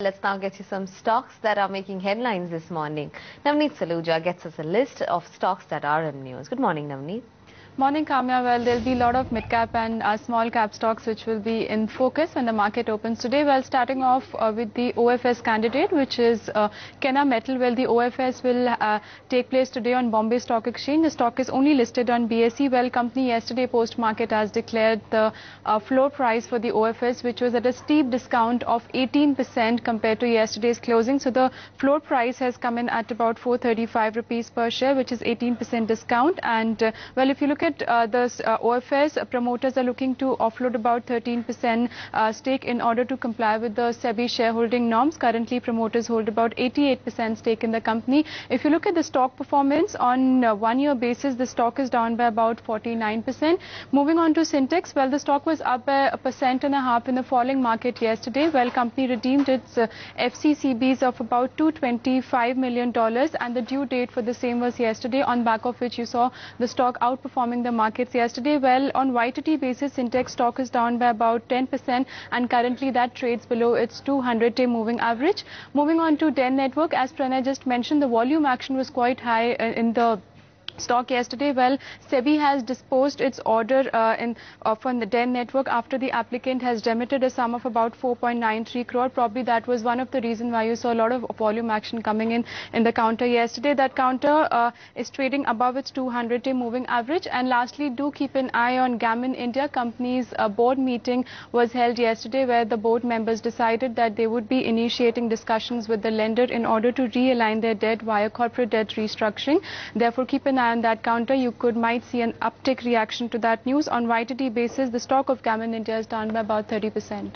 Let's now get you some stocks that are making headlines this morning. Navneet Saluja gets us a list of stocks that are in news. Good morning, Navneet. Morning, Kamya. Well, there'll be a lot of mid-cap and small-cap stocks which will be in focus when the market opens today. Well, starting off with the OFS candidate, which is Kenna Metal. Well, the OFS will take place today on Bombay Stock Exchange. The stock is only listed on BSE. Well, company yesterday post-market has declared the floor price for the OFS, which was at a steep discount of 18% compared to yesterday's closing. So the floor price has come in at about 435 rupees per share, which is 18% discount. And well, if you look at the OFS, promoters are looking to offload about 13% stake in order to comply with the SEBI shareholding norms. Currently, promoters hold about 88% stake in the company. If you look at the stock performance on a one-year basis, the stock is down by about 49%. Moving on to Syntex, well, the stock was up by 1.5% in the falling market yesterday. Well, company redeemed its FCCBs of about $225 million, and the due date for the same was yesterday, on back of which you saw the stock outperforming the markets yesterday. Well, on YTD basis, Syntex stock is down by about 10%, and currently that trades below its 200-day moving average. Moving on to DEN Network, as Pranay just mentioned, the volume action was quite high in the stock yesterday. Well, SEBI has disposed its order on the DEN Network after the applicant has remitted a sum of about 4.93 crore. Probably that was one of the reasons why you saw a lot of volume action coming in the counter yesterday. That counter is trading above its 200-day moving average. And lastly, do keep an eye on Gammon India. Company's board meeting was held yesterday, where the board members decided that they would be initiating discussions with the lender in order to realign their debt via corporate debt restructuring. Therefore, keep an eye on that counter. You might see an uptick reaction to that news. On YTD basis, the stock of Gammon India is down by about 30%.